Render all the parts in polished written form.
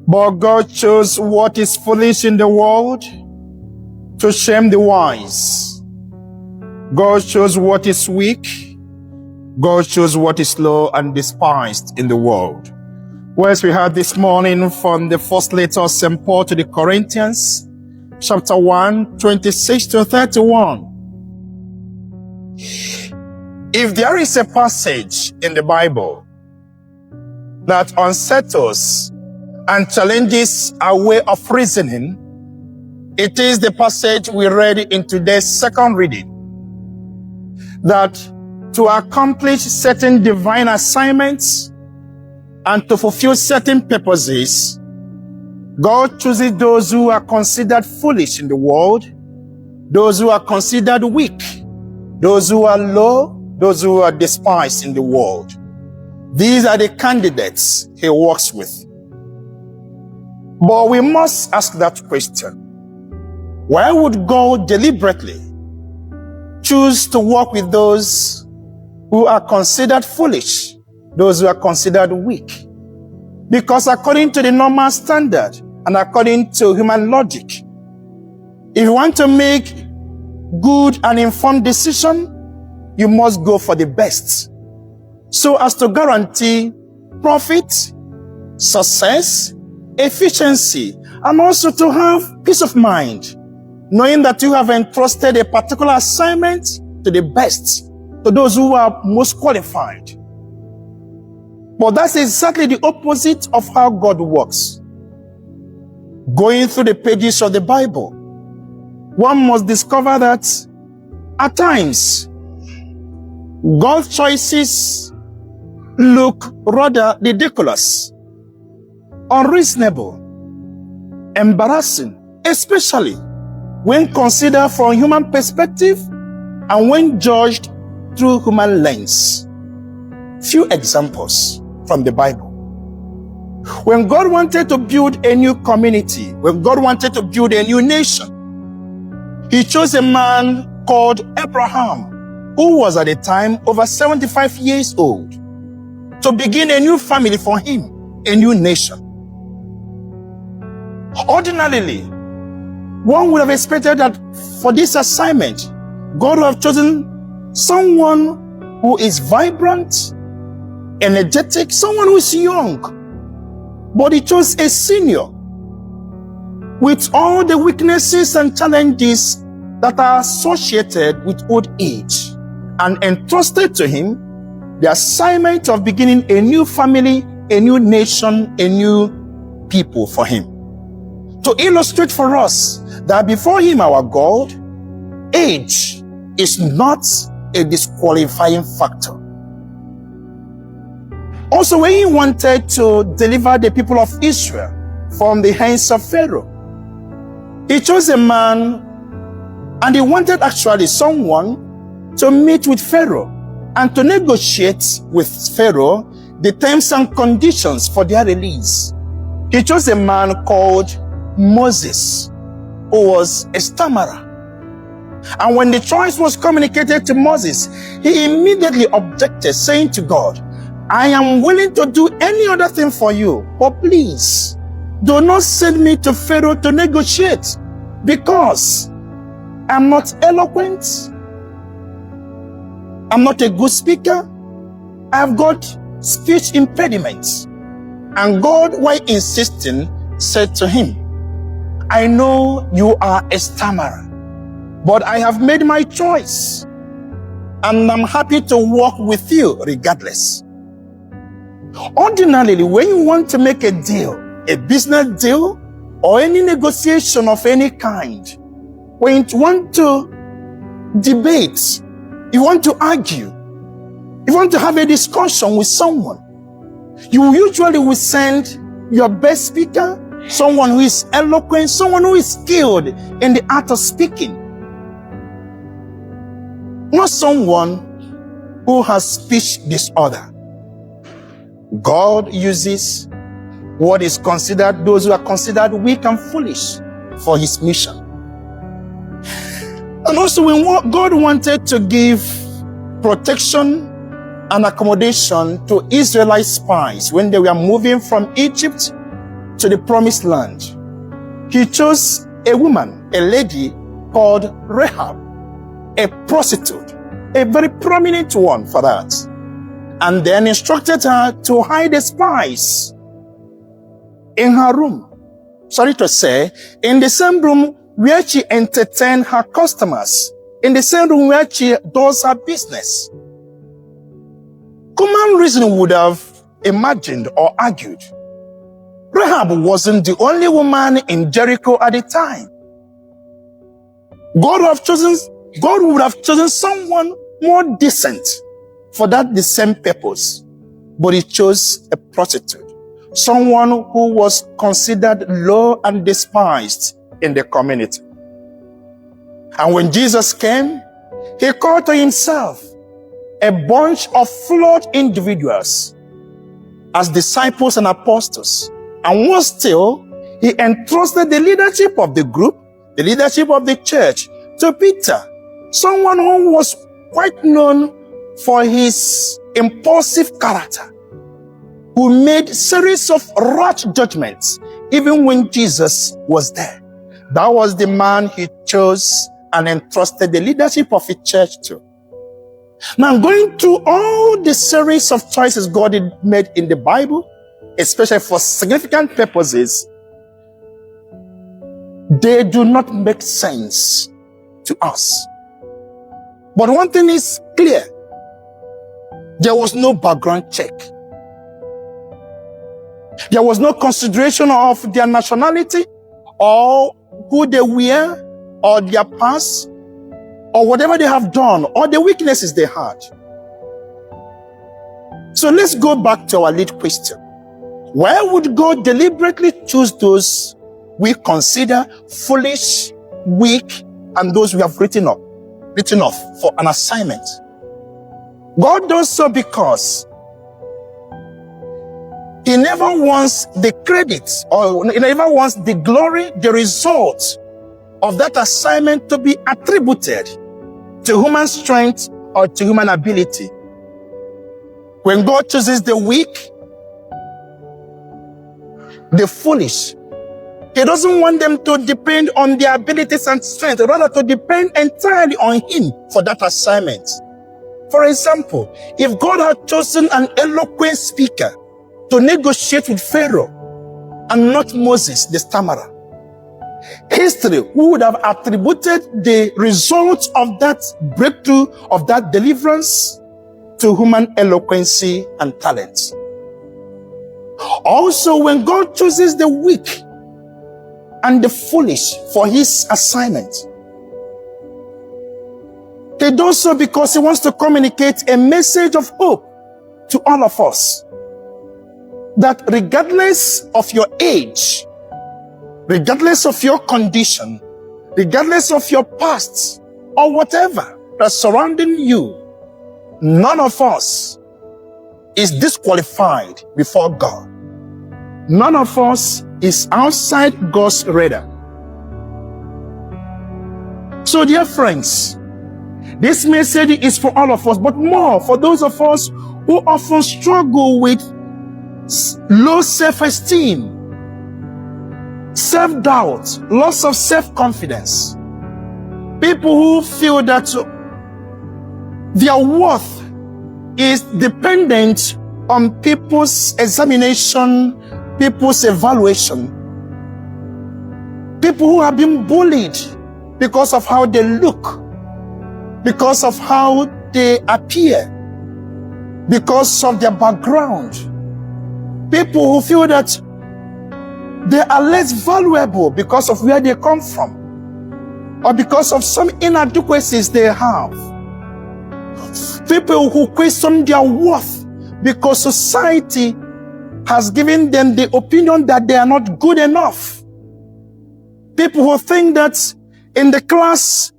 But God chose what is foolish in the world to shame the wise. God chose what is weak. God chose what is low and despised in the world. Whereas we had this morning from the first letter of St. Paul to the Corinthians, chapter 1, 26 to 31. If there is a passage in the Bible that unsettles and challenges our way of reasoning, it is the passage we read in today's second reading. That to accomplish certain divine assignments and to fulfill certain purposes, God chooses those who are considered foolish in the world, those who are considered weak, those who are low, those who are despised in the world. These are the candidates he works with. But we must ask that question. Why would God deliberately choose to work with those who are considered foolish, those who are considered weak? Because according to the normal standard and according to human logic, if you want to make good and informed decision, you must go for the best, so as to guarantee profit, success, efficiency, and also to have peace of mind, knowing that you have entrusted a particular assignment to the best, to those who are most qualified. But that's exactly the opposite of how God works. Going through the pages of the Bible, one must discover that at times, God's choices look rather ridiculous, unreasonable, embarrassing, especially when considered from a human perspective and when judged through human lens. Few examples from the Bible. When God wanted to build a new community, when God wanted to build a new nation, he chose a man called Abraham, who was at the time over 75 years old, to begin a new family for him, a new nation. Ordinarily, one would have expected that for this assignment, God would have chosen someone who is vibrant, energetic, someone who is young. But he chose a senior with all the weaknesses and challenges that are associated with old age, and entrusted to him the assignment of beginning a new family, a new nation, a new people for him. To illustrate for us that before him, our God, age is not a disqualifying factor. Also, when he wanted to deliver the people of Israel from the hands of Pharaoh, he chose a man, and he wanted actually someone to meet with Pharaoh and to negotiate with Pharaoh the terms and conditions for their release. He chose a man called Moses, who was a stammerer. And when the choice was communicated to Moses, he immediately objected, saying to God, I am willing to do any other thing for you, but please do not send me to Pharaoh to negotiate, because I'm not eloquent, I'm not a good speaker, I've got speech impediments. And God, while insisting, said to him, I know you are a stammerer, but I have made my choice, and I'm happy to work with you regardless. Ordinarily, when you want to make a deal, a business deal, or any negotiation of any kind, when you want to debate, you want to argue, you want to have a discussion with someone, you usually will send your best speaker, someone who is eloquent, someone who is skilled in the art of speaking. Not someone who has speech disorder. God uses what is considered, those who are considered weak and foolish, for his mission. And also, when God wanted to give protection an accommodation to Israelite spies when they were moving from Egypt to the promised land. He chose a woman, a lady called Rahab, a prostitute, a very prominent one for that, and then instructed her to hide the spies in her room. Sorry to say, in the same room where she entertained her customers, in the same room where she does her business. Common reason would have imagined or argued Rahab wasn't the only woman in Jericho at the time. God would have chosen someone more decent for the same purpose. But he chose a prostitute, someone who was considered low and despised in the community. And when Jesus came, he called to himself a bunch of flawed individuals as disciples and apostles. And worse still, he entrusted the leadership of the group, the leadership of the church, to Peter, someone who was quite known for his impulsive character, who made series of rash judgments even when Jesus was there. That was the man he chose and entrusted the leadership of his church to. Now, going through all the series of choices God had made in the Bible, especially for significant purposes, they do not make sense to us. But one thing is clear: there was no background check. There was no consideration of their nationality or who they were or their past or whatever they have done or the weaknesses they had. So let's go back to our lead question. Why would God deliberately choose those we consider foolish, weak, and those we have written off for an assignment? God does so because he never wants the credit or he never wants the glory, the result of that assignment to be attributed to human strength or to human ability. When God chooses the weak, the foolish, he doesn't want them to depend on their abilities and strength, rather to depend entirely on him for that assignment. For example, if God had chosen an eloquent speaker to negotiate with Pharaoh and not Moses, the stammerer, history would have attributed the result of that breakthrough, of that deliverance, to human eloquency and talent. Also, when God chooses the weak and the foolish for his assignment, he does so because he wants to communicate a message of hope to all of us, that regardless of your age, regardless of your condition, regardless of your past or whatever that's surrounding you, none of us is disqualified before God. None of us is outside God's radar. So, dear friends, this message is for all of us, but more for those of us who often struggle with low self-esteem, self-doubt, loss of self-confidence. People who feel that their worth is dependent on people's examination, people's evaluation. People who have been bullied because of how they look, because of how they appear, because of their background. People who feel that they are less valuable because of where they come from, or because of some inadequacies they have. People who question their worth because society has given them the opinion that they are not good enough. People who think that in the class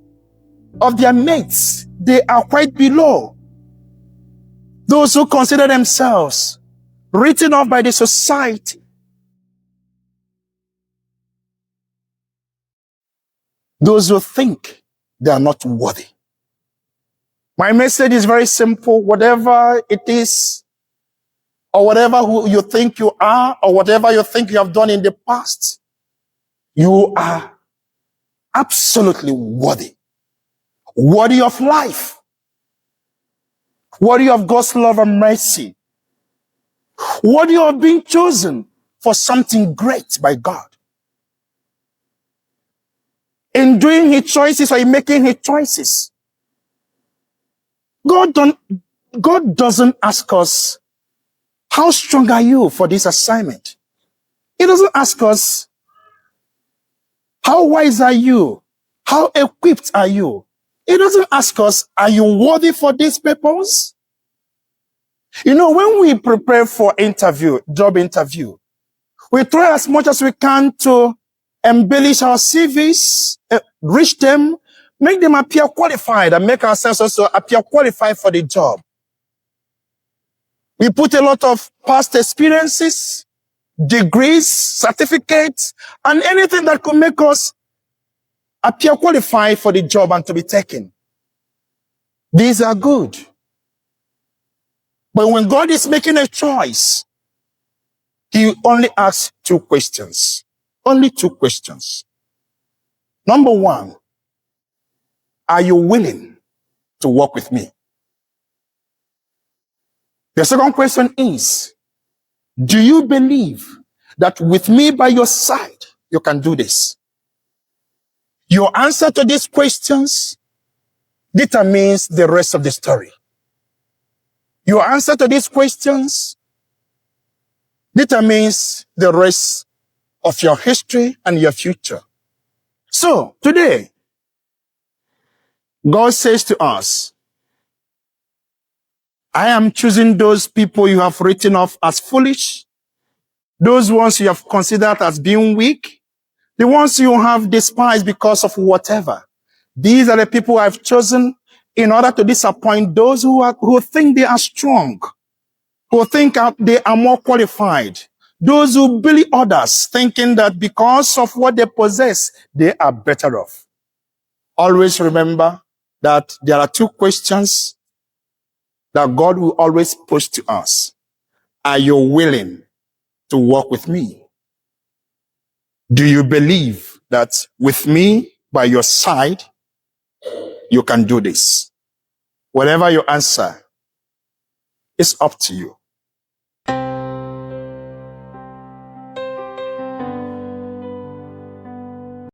of their mates, they are quite below. Those who consider themselves written off by the society. Those who think they are not worthy. My message is very simple. Whatever it is, or whatever who you think you are, or whatever you think you have done in the past, you are absolutely worthy. Worthy of life. Worthy of God's love and mercy. Worthy of being chosen for something great by God. In doing his choices or in making his choices, God doesn't ask us, how strong are you for this assignment? He doesn't ask us, how wise are you? How equipped are you? He doesn't ask us, are you worthy for this purpose? You know, when we prepare for job interview, we try as much as we can to embellish our CVs, reach them, make them appear qualified, and make ourselves also appear qualified for the job. We put a lot of past experiences, degrees, certificates, and anything that could make us appear qualified for the job and to be taken. These are good. But when God is making a choice, he only asks two questions. Only two questions. Number one, are you willing to walk with me? The second question is, do you believe that with me by your side, you can do this? Your answer to these questions determines the rest of the story. Your answer to these questions determines the rest of your history and your future. So, today, God says to us, I am choosing those people you have written off as foolish, those ones you have considered as being weak, the ones you have despised because of whatever. These are the people I've chosen in order to disappoint those who think they are strong, who think they are more qualified, those who bully others, thinking that because of what they possess, they are better off. Always remember that there are two questions that God will always pose to us. Are you willing to walk with me? Do you believe that with me by your side, you can do this? Whatever your answer, it's up to you.